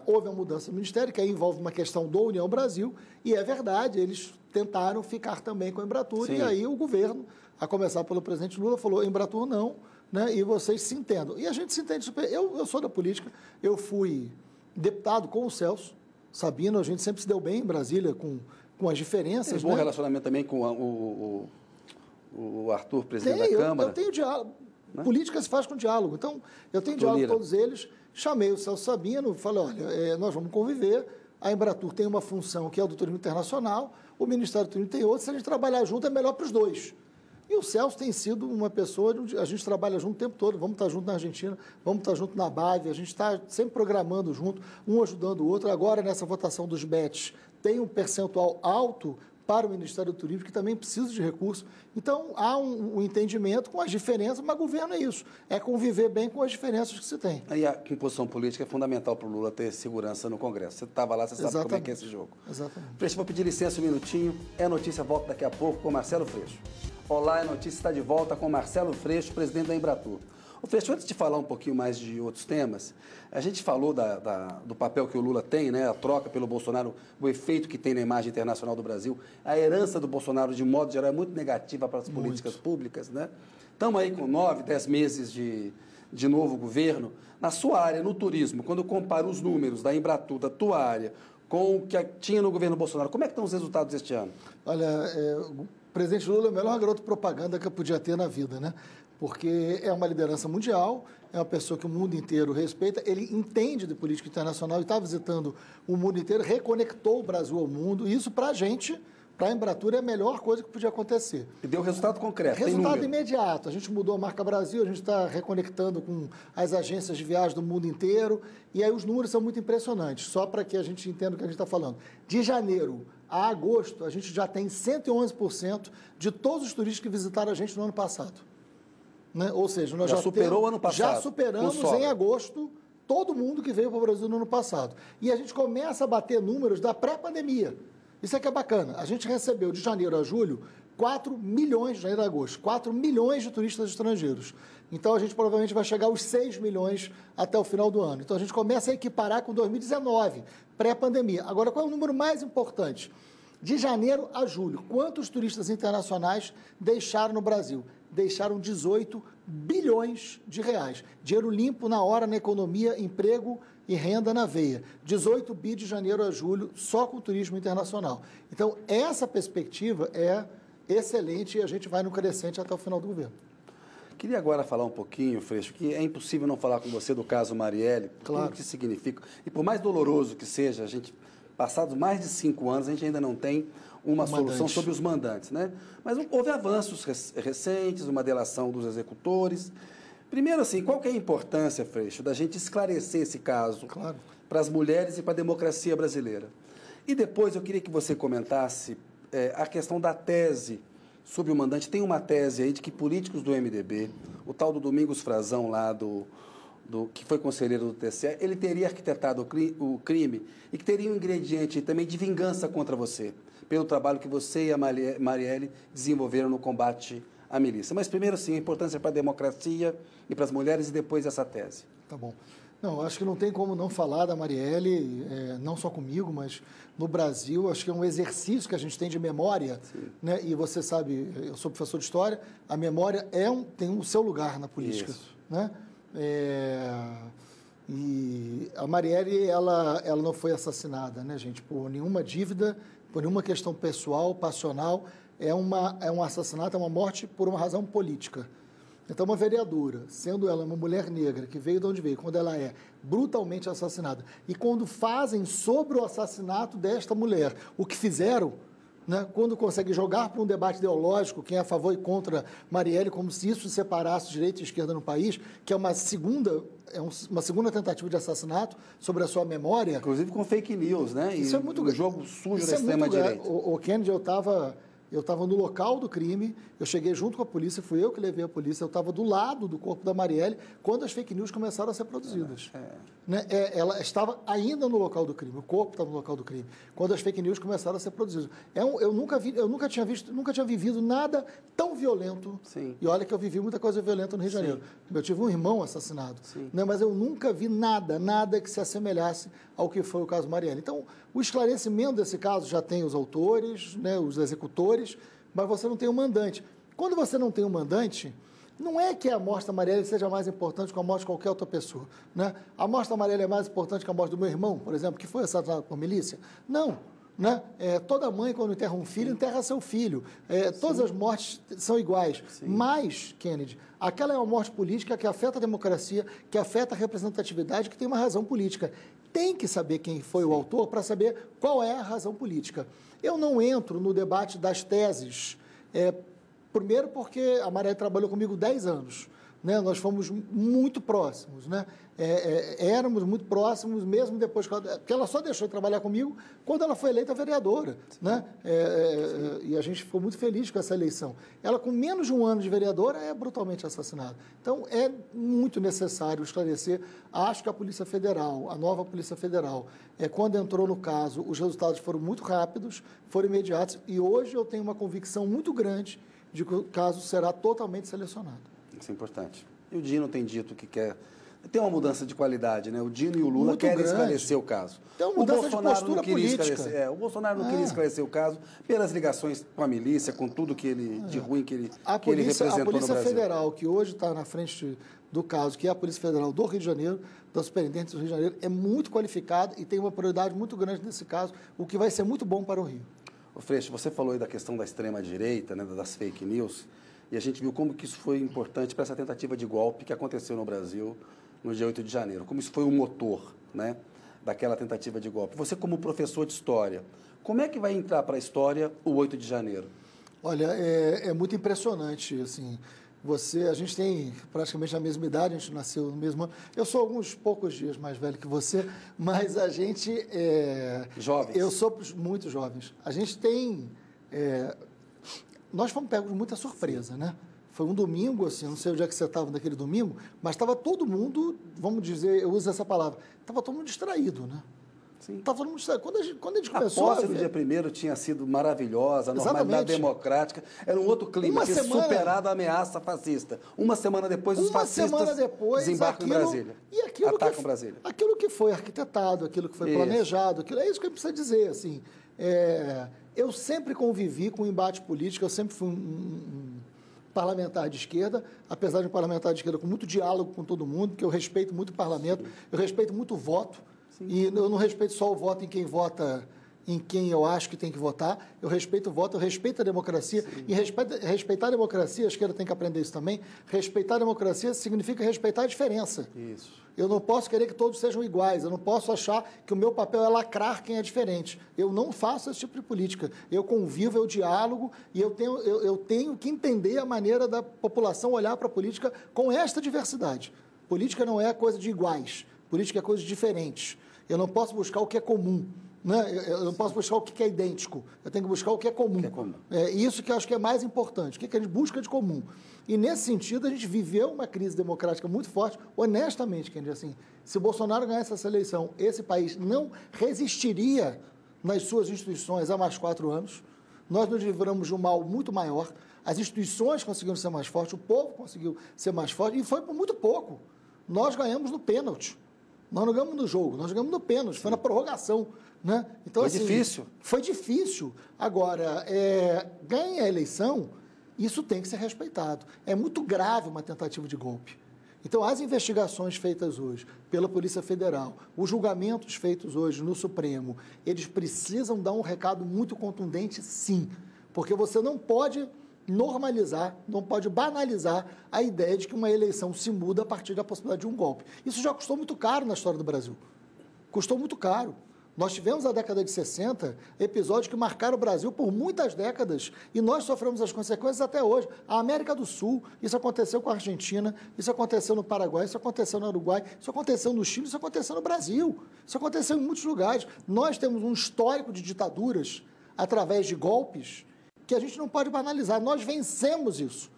Houve a mudança do ministério, que aí envolve uma questão do União Brasil, e é verdade, eles tentaram ficar também com a Embratur, e aí o governo, a começar pelo presidente Lula, falou, Embratur não, né, e vocês se entendam. E a gente se entende super. Eu sou da política, eu fui deputado com o Celso Sabino, a gente sempre se deu bem em Brasília com as diferenças. Tem bom relacionamento também com o Arthur, presidente da Câmara? Eu tenho diálogo. Né? Política se faz com diálogo. Então, eu tenho diálogo com todos eles. Chamei o Celso Sabino, falei, olha, nós vamos conviver, a Embratur tem uma função que é o do turismo internacional, o Ministério do Turismo tem outra, se a gente trabalhar junto é melhor para os dois. E o Celso tem sido uma pessoa, a gente trabalha junto o tempo todo, vamos estar junto na Argentina, vamos estar junto na BAV, a gente está sempre programando junto, um ajudando o outro. Agora, nessa votação dos BETs, tem um percentual alto para o Ministério do Turismo, que também precisa de recursos. Então, há um entendimento com as diferenças, mas governo é isso, é conviver bem com as diferenças que se tem. E a composição política é fundamental para o Lula ter segurança no Congresso. Você estava lá, você sabe como é que é esse jogo. Exatamente. Freixo, vou pedir licença um minutinho. É Notícia, volta daqui a pouco com Marcelo Freixo. Olá, É Notícia está de volta com Marcelo Freixo, presidente da Embratur. O Freixo, antes de falar um pouquinho mais de outros temas, a gente falou do papel que o Lula tem, né, a troca pelo Bolsonaro, o efeito que tem na imagem internacional do Brasil. A herança do Bolsonaro, de modo geral, é muito negativa para as políticas públicas, né? Estamos aí com 9, 10 meses de novo governo. Na sua área, no turismo, quando compara os números da Embratur, da tua área, com o que tinha no governo Bolsonaro, como é que estão os resultados deste ano? Olha, o presidente Lula é o melhor garoto propaganda que eu podia ter na vida, né? Porque é uma liderança mundial, é uma pessoa que o mundo inteiro respeita, ele entende de política internacional e está visitando o mundo inteiro, reconectou o Brasil ao mundo, e isso para a gente, para a Embratur, é a melhor coisa que podia acontecer. E deu resultado concreto, resultado imediato. A gente mudou a marca Brasil, a gente está reconectando com as agências de viagem do mundo inteiro, e aí os números são muito impressionantes, só para que a gente entenda o que a gente está falando. De janeiro a agosto, a gente já tem 111% de todos os turistas que visitaram a gente no ano passado. Né? Ou seja, nós já superou o ano passado. Já superamos em agosto todo mundo que veio para o Brasil no ano passado. E a gente começa a bater números da pré-pandemia. Isso é que é bacana. A gente recebeu de janeiro a julho 4 milhões, de janeiro a agosto, 4 milhões de turistas estrangeiros. Então a gente provavelmente vai chegar aos 6 milhões até o final do ano. Então a gente começa a equiparar com 2019, pré-pandemia. Agora, qual é o número mais importante? De janeiro a julho, quantos turistas internacionais deixaram no Brasil? Deixaram 18 bilhões de reais. Dinheiro limpo na hora, na economia, emprego e renda na veia. 18 bi de janeiro a julho, só com o turismo internacional. Então, essa perspectiva é excelente e a gente vai no crescente até o final do governo. Queria agora falar um pouquinho, Freixo, que é impossível não falar com você do caso Marielle, claro. Tudo que significa. E por mais doloroso que seja, a gente, passados mais de 5 anos, a gente ainda não tem uma solução sobre os mandantes, né? Mas houve avanços recentes, uma delação dos executores. Primeiro, assim, qual que é a importância, Freixo, da gente esclarecer esse caso Claro. para as mulheres e para a democracia brasileira? E depois eu queria que você comentasse a questão da tese sobre o mandante. Tem uma tese aí de que políticos do MDB, o tal do Domingos Frazão lá, que foi conselheiro do TCE, ele teria arquitetado o crime e que teria um ingrediente também de vingança contra você, pelo trabalho que você e a Marielle desenvolveram no combate à milícia. Mas primeiro, sim, a importância para a democracia e para as mulheres e depois essa tese. Tá bom. Não, acho que não tem como não falar da Marielle, não só comigo, mas no Brasil. Acho que é um exercício que a gente tem de memória, né? E você sabe, eu sou professor de História, a memória tem o seu lugar na política. Isso. Né? E a Marielle, ela não foi assassinada, né, gente, por nenhuma dívida, por nenhuma questão pessoal, passional. É um assassinato, é uma morte por uma razão política. Então, uma vereadora, sendo ela uma mulher negra, que veio de onde veio, quando ela é brutalmente assassinada, e quando fazem sobre o assassinato desta mulher o que fizeram, né, quando conseguem jogar para um debate ideológico, quem é a favor e contra Marielle, como se isso separasse direita e esquerda no país, que é uma segunda tentativa de assassinato sobre a sua memória. Inclusive com fake news, né? Isso é muito um jogo sujo da extrema-direita. O Kennedy, eu estava no local do crime, eu cheguei junto com a polícia, fui eu que levei a polícia, eu estava do lado do corpo da Marielle quando as fake news começaram a ser produzidas. Né? Ela estava ainda no local do crime, o corpo estava no local do crime, quando as fake news começaram a ser produzidas. Eu nunca tinha vivido nada tão violento. Sim. E olha que eu vivi muita coisa violenta no Rio de Janeiro. Eu tive um irmão assassinado, né? Mas eu nunca vi nada que se assemelhasse ao que foi o caso Marielle. Então, o esclarecimento desse caso já tem os autores, né, os executores, mas você não tem o mandante. Quando você não tem o mandante, não é que a morte da Marielle seja mais importante que a morte de qualquer outra pessoa. Né? A morte da Marielle é mais importante que a morte do meu irmão, por exemplo, que foi assassinado por milícia? Não. Né? Toda mãe, quando enterra um filho, enterra seu filho. Todas as mortes são iguais. Sim. Mas, Kennedy, aquela é uma morte política que afeta a democracia, que afeta a representatividade, que tem uma razão política. Tem que saber quem foi o autor para saber qual é a razão política. Eu não entro no debate das teses, primeiro porque a Marielle trabalhou comigo 10 anos. Né? Nós fomos muito próximos, né? Éramos muito próximos, mesmo depois que ela só deixou de trabalhar comigo quando ela foi eleita vereadora. Né? E a gente ficou muito feliz com essa eleição. Ela, com menos de um ano de vereadora, é brutalmente assassinada. Então, é muito necessário esclarecer. Acho que a Polícia Federal, a nova Polícia Federal, quando entrou no caso, os resultados foram muito rápidos, foram imediatos, e hoje eu tenho uma convicção muito grande de que o caso será totalmente selecionado. Isso é importante. E o Dino tem dito que quer... Tem uma mudança de qualidade, né? O Dino e o Lula querem esclarecer o caso. Tem uma mudança de postura política. O Bolsonaro não queria esclarecer o caso pelas ligações com a milícia, com tudo que ele de ruim que ele representou no Brasil. A Polícia Federal, que hoje está na frente do caso, que é a Polícia Federal do Rio de Janeiro, da Superintendência do Rio de Janeiro, é muito qualificada e tem uma prioridade muito grande nesse caso, o que vai ser muito bom para o Rio. Ô Freixo, você falou aí da questão da extrema-direita, né, das fake news, e a gente viu como que isso foi importante para essa tentativa de golpe que aconteceu no Brasil no dia 8 de janeiro, como isso foi o motor, né, daquela tentativa de golpe. Você, como professor de História, como é que vai entrar para a história o 8 de janeiro? Olha, é muito impressionante, assim, a gente tem praticamente a mesma idade, a gente nasceu no mesmo ano. Eu sou alguns poucos dias mais velho que você, mas a gente... Jovens. Eu sou muito jovens. A gente tem... Nós fomos pegos de muita surpresa, né? Foi um domingo, assim, não sei onde é que você estava naquele domingo, mas estava todo mundo, vamos dizer, eu uso essa palavra, estava todo mundo distraído, né? Sim. Estava todo mundo distraído. Quando a gente começou... A posse do dia 1º tinha sido maravilhosa, a normalidade democrática, era um outro clima, tinha superado a ameaça fascista. Uma semana depois, os fascistas desembarcam em Brasília, atacam Brasília. Aquilo que foi arquitetado, aquilo que foi planejado, é isso que a gente precisa dizer, assim. Eu sempre convivi com o embate político, eu sempre fui um parlamentar de esquerda, apesar de um parlamentar de esquerda com muito diálogo com todo mundo, porque eu respeito muito o parlamento, eu respeito muito o voto, e eu não respeito só o voto em quem vota em quem eu acho que tem que votar, eu respeito o voto, eu respeito a democracia. Sim. E respeitar a democracia, a esquerda tem que aprender isso também, respeitar a democracia significa respeitar a diferença. Isso. Eu não posso querer que todos sejam iguais, eu não posso achar que o meu papel é lacrar quem é diferente. Eu não faço esse tipo de política. Eu convivo, eu diálogo e eu tenho que entender a maneira da população olhar para a política com esta diversidade. Política não é coisa de iguais, política é coisa de diferentes. Eu não posso buscar o que é comum. Né? Eu não posso buscar o que é idêntico, eu tenho que buscar o que é comum. É isso que eu acho que é mais importante, o que a gente busca de comum. E, nesse sentido, a gente viveu uma crise democrática muito forte, honestamente, quem diz assim, se o Bolsonaro ganhasse essa eleição, esse país não resistiria nas suas instituições há mais 4 anos, nós nos livramos de um mal muito maior, as instituições conseguiram ser mais fortes, o povo conseguiu ser mais forte, e foi por muito pouco. Nós ganhamos no pênalti. Nós não ganhamos no jogo, nós ganhamos no pênalti, foi na prorrogação. Né? Então, foi difícil. Foi difícil. Agora, ganha a eleição, isso tem que ser respeitado. É muito grave uma tentativa de golpe. Então, as investigações feitas hoje pela Polícia Federal, os julgamentos feitos hoje no Supremo, eles precisam dar um recado muito contundente, sim. Porque você não pode normalizar, não pode banalizar a ideia de que uma eleição se muda a partir da possibilidade de um golpe. Isso já custou muito caro na história do Brasil. Custou muito caro. Nós tivemos, na década de 60, episódios que marcaram o Brasil por muitas décadas e nós sofremos as consequências até hoje. A América do Sul, isso aconteceu com a Argentina, isso aconteceu no Paraguai, isso aconteceu no Uruguai, isso aconteceu no Chile, isso aconteceu no Brasil, isso aconteceu em muitos lugares. Nós temos um histórico de ditaduras através de golpes que a gente não pode banalizar. Nós vencemos isso.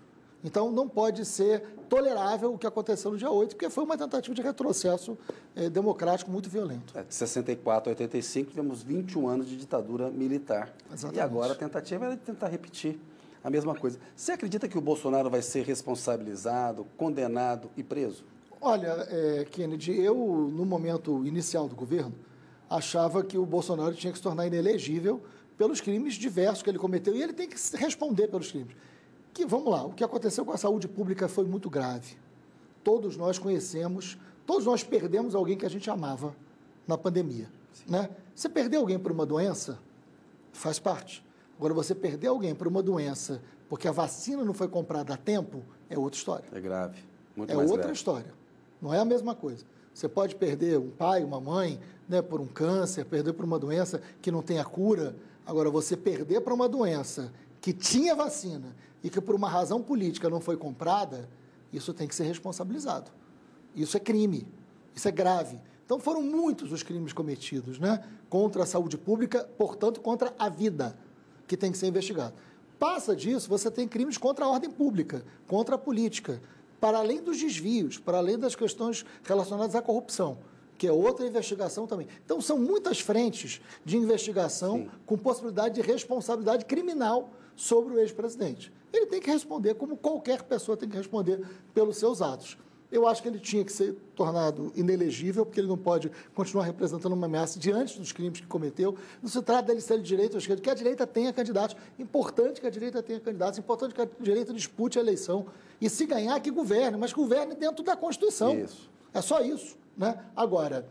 Então, não pode ser tolerável o que aconteceu no dia 8, porque foi uma tentativa de retrocesso democrático muito violento. De 64 a 85, tivemos 21 anos de ditadura militar. Exatamente. E agora a tentativa é tentar repetir a mesma coisa. Você acredita que o Bolsonaro vai ser responsabilizado, condenado e preso? Olha, Kennedy, eu, no momento inicial do governo, achava que o Bolsonaro tinha que se tornar inelegível pelos crimes diversos que ele cometeu, e ele tem que responder pelos crimes. Vamos lá, o que aconteceu com a saúde pública foi muito grave. Todos nós conhecemos, todos nós perdemos alguém que a gente amava na pandemia. Né? Você perder alguém por uma doença, faz parte. Agora, você perder alguém por uma doença porque a vacina não foi comprada a tempo, é outra história. É grave, muito mais grave. É outra história, não é a mesma coisa. Você pode perder um pai, uma mãe, né, por um câncer, perder por uma doença que não tem a cura. Agora, você perder para uma doença que tinha vacina e que por uma razão política não foi comprada, isso tem que ser responsabilizado. Isso é crime, isso é grave. Então, foram muitos os crimes cometidos, né, contra a saúde pública, portanto, contra a vida, que tem que ser investigado. Passa disso, você tem crimes contra a ordem pública, contra a política, para além dos desvios, para além das questões relacionadas à corrupção, que é outra investigação também. Então, são muitas frentes de investigação. Sim. Com possibilidade de responsabilidade criminal sobre o ex-presidente. Ele tem que responder como qualquer pessoa tem que responder pelos seus atos. Eu acho que ele tinha que ser tornado inelegível, porque ele não pode continuar representando uma ameaça diante dos crimes que cometeu. Não se trata dele ser de direita ou esquerda, que a direita tenha candidatos. Importante que a direita tenha candidatos, importante que a direita dispute a eleição. E se ganhar, que governe, mas que governe dentro da Constituição. Isso. É só isso. Né? Agora,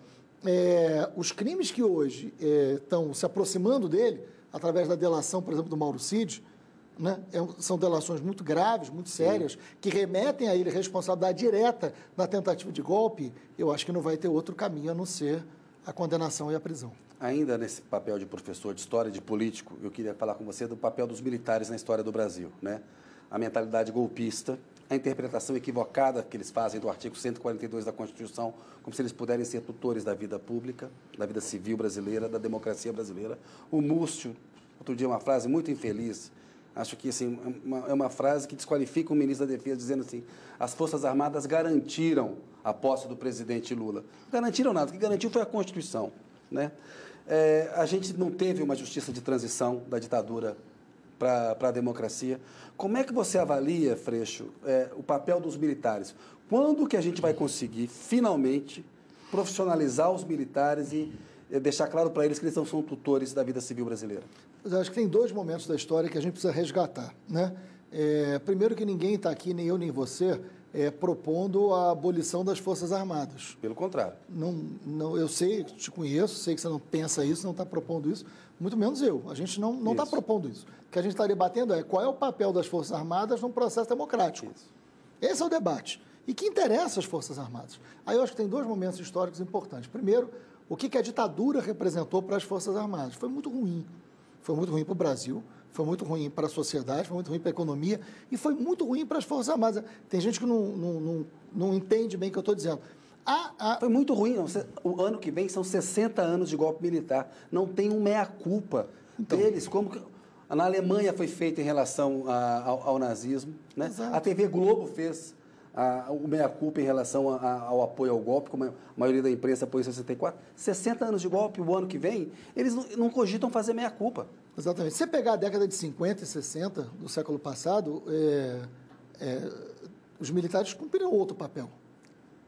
os crimes que hoje estão se aproximando dele, através da delação, por exemplo, do Mauro Cid, né? São delações muito graves, muito sérias, que remetem a ele responsabilidade direta na tentativa de golpe. Eu acho que não vai ter outro caminho a não ser a condenação e a prisão. Ainda nesse papel de professor de história, de político, eu queria falar com você do papel dos militares na história do Brasil, né? A mentalidade golpista, a interpretação equivocada que eles fazem do artigo 142 da Constituição, como se eles puderem ser tutores da vida pública, da vida civil brasileira, da democracia brasileira. O Múcio, outro dia, uma frase muito infeliz, acho que assim, é uma frase que desqualifica o ministro da Defesa, dizendo assim, as Forças Armadas garantiram a posse do presidente Lula. Garantiram nada, o que garantiu foi a Constituição. Né? A gente não teve uma justiça de transição da ditadura para a democracia. Como é que você avalia, Freixo, o papel dos militares? Quando que a gente vai conseguir, finalmente, profissionalizar os militares e deixar claro para eles que eles não são tutores da vida civil brasileira? Eu acho que tem 2 momentos da história que a gente precisa resgatar. Né? Primeiro que ninguém está aqui, nem eu nem você, propondo a abolição das Forças Armadas. Pelo contrário. Não, eu sei, te conheço, sei que você não pensa isso, não está propondo isso, muito menos eu. A gente não está propondo isso. O que a gente está debatendo é qual é o papel das Forças Armadas num processo democrático. Isso. Esse é o debate. E que interessa as Forças Armadas? Aí eu acho que tem 2 momentos históricos importantes. Primeiro, o que a ditadura representou para as Forças Armadas? Foi muito ruim. Foi muito ruim para o Brasil, foi muito ruim para a sociedade, foi muito ruim para a economia e foi muito ruim para as Forças Armadas. Tem gente que não entende bem o que eu estou dizendo. Foi muito ruim. Não. O ano que vem são 60 anos de golpe militar. Não tem um meia-culpa deles. Como que na Alemanha foi feito em relação ao nazismo. Né? A TV Globo fez o meia-culpa em relação ao apoio ao golpe, como a maioria da imprensa apoiou em 64. 60 anos de golpe, o ano que vem, eles não cogitam fazer meia-culpa. Exatamente. Se você pegar a década de 50 e 60 do século passado, os militares cumpriram outro papel.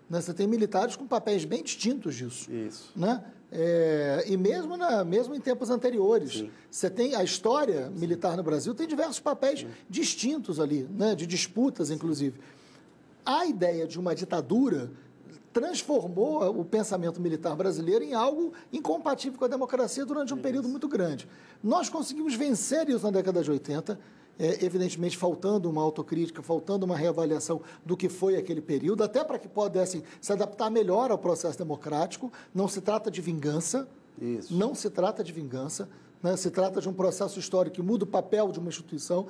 Né? Você tem militares com papéis bem distintos disso. Isso. Né? E mesmo em tempos anteriores, sim, você tem a história militar no Brasil, tem diversos papéis, sim, distintos ali, né? De disputas, inclusive. A ideia de uma ditadura transformou o pensamento militar brasileiro em algo incompatível com a democracia durante um período muito grande. Nós conseguimos vencer isso na década de 80, evidentemente faltando uma autocrítica, faltando uma reavaliação do que foi aquele período, até para que pudessem se adaptar melhor ao processo democrático. Não se trata de vingança, isso, não se trata de vingança, né? Se trata de um processo histórico que muda o papel de uma instituição.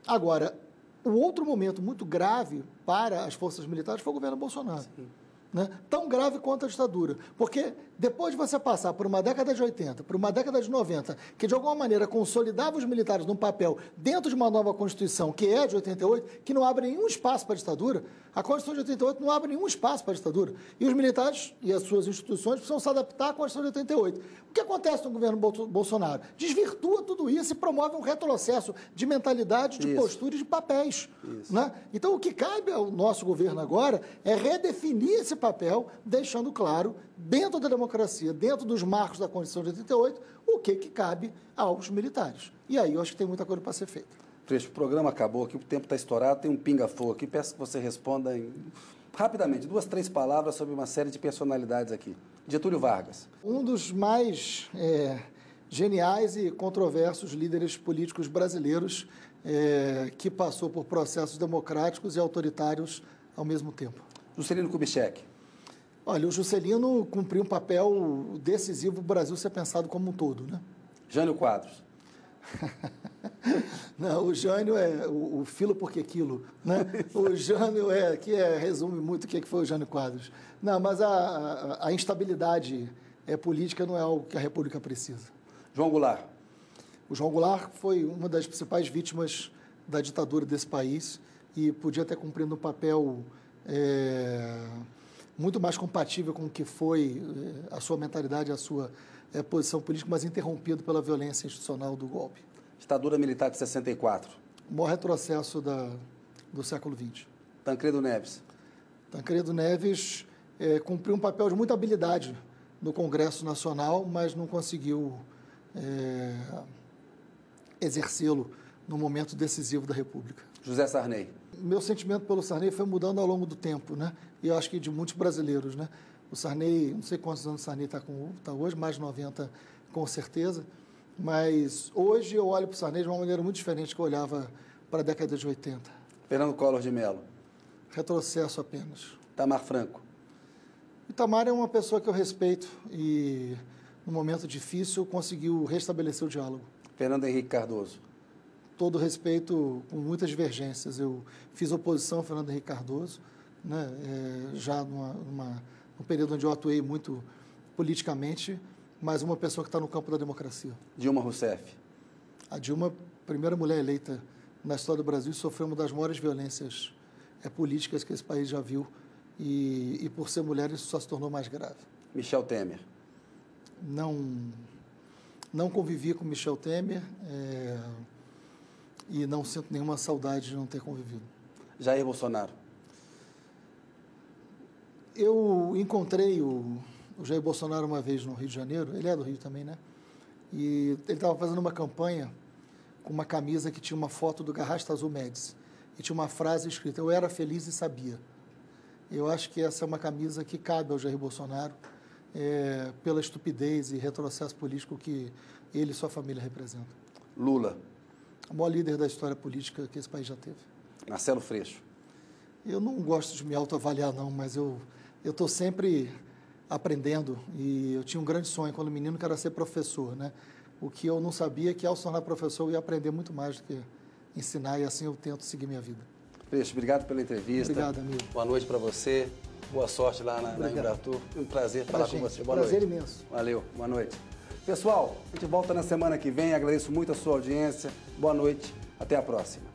Agora, o outro momento muito grave para as forças militares foi o governo Bolsonaro. Sim. Né? Tão grave quanto a ditadura. Porque depois de você passar por uma década de 80, por uma década de 90, que de alguma maneira consolidava os militares num papel dentro de uma nova Constituição, que é de 88, que não abre nenhum espaço para a ditadura, a Constituição de 88 não abre nenhum espaço para a ditadura. E os militares e as suas instituições precisam se adaptar à Constituição de 88. O que acontece no governo Bolsonaro? Desvirtua tudo isso e promove um retrocesso de mentalidade, de postura e de papéis. Né? Então, o que cabe ao nosso governo agora é redefinir esse papel, deixando claro, dentro da democracia, dentro dos marcos da Constituição de 88, o que cabe aos militares. E aí eu acho que tem muita coisa para ser feita. Freixo, o programa acabou aqui, o tempo está estourado, tem um pinga-fogo aqui, peço que você responda rapidamente, 2, 3 palavras sobre uma série de personalidades aqui. Getúlio Vargas. Um dos mais geniais e controversos líderes políticos brasileiros que passou por processos democráticos e autoritários ao mesmo tempo. Juscelino Kubitschek. Olha, o Juscelino cumpriu um papel decisivo para o Brasil ser pensado como um todo, né? Jânio Quadros. Não, o Jânio é o filo porque quilo, né? O Jânio resume muito o que foi o Jânio Quadros. Não, mas a instabilidade política não é algo que a República precisa. João Goulart. O João Goulart foi uma das principais vítimas da ditadura desse país e podia ter cumprido um papel muito mais compatível com o que foi a sua mentalidade, a sua posição política, mas interrompido pela violência institucional do golpe. Ditadura militar de 64. O maior retrocesso do século XX. Tancredo Neves. Tancredo Neves cumpriu um papel de muita habilidade no Congresso Nacional, mas não conseguiu exercê-lo no momento decisivo da República. José Sarney. Meu sentimento pelo Sarney foi mudando ao longo do tempo, né? E eu acho que de muitos brasileiros, né? O Sarney, não sei quantos anos o Sarney está hoje, mais de 90 com certeza, mas hoje eu olho para o Sarney de uma maneira muito diferente que eu olhava para a década de 80. Fernando Collor de Mello. Retrocesso apenas. Itamar Franco. Itamar é uma pessoa que eu respeito e, no momento difícil, conseguiu restabelecer o diálogo. Fernando Henrique Cardoso. Todo respeito, com muitas divergências. Eu fiz oposição ao Fernando Henrique Cardoso, né? Já num período onde eu atuei muito politicamente, mas uma pessoa que está no campo da democracia. Dilma Rousseff. A Dilma, primeira mulher eleita na história do Brasil, sofreu uma das maiores violências políticas que esse país já viu e por ser mulher isso só se tornou mais grave. Michel Temer. Não convivi com Michel Temer e não sinto nenhuma saudade de não ter convivido. Jair Bolsonaro. Eu encontrei o Jair Bolsonaro uma vez no Rio de Janeiro, ele é do Rio também, né? E ele estava fazendo uma campanha com uma camisa que tinha uma foto do Garrastazu Médici e tinha uma frase escrita: "Eu era feliz e sabia". Eu acho que essa é uma camisa que cabe ao Jair Bolsonaro, pela estupidez e retrocesso político que ele e sua família representam. Lula. O maior líder da história política que esse país já teve. Marcelo Freixo. Eu não gosto de me autoavaliar, não, mas eu estou sempre aprendendo e eu tinha um grande sonho quando menino, que era ser professor, né? O que eu não sabia é que ao se tornar professor eu ia aprender muito mais do que ensinar, e assim eu tento seguir minha vida. Freixo, obrigado pela entrevista. Obrigado, amigo. Boa noite para você. Boa sorte lá na Embratur. Foi um prazer falar com você. Boa prazer noite. Imenso. Valeu. Boa noite. Pessoal, a gente volta na semana que vem. Agradeço muito a sua audiência. Boa noite. Até a próxima.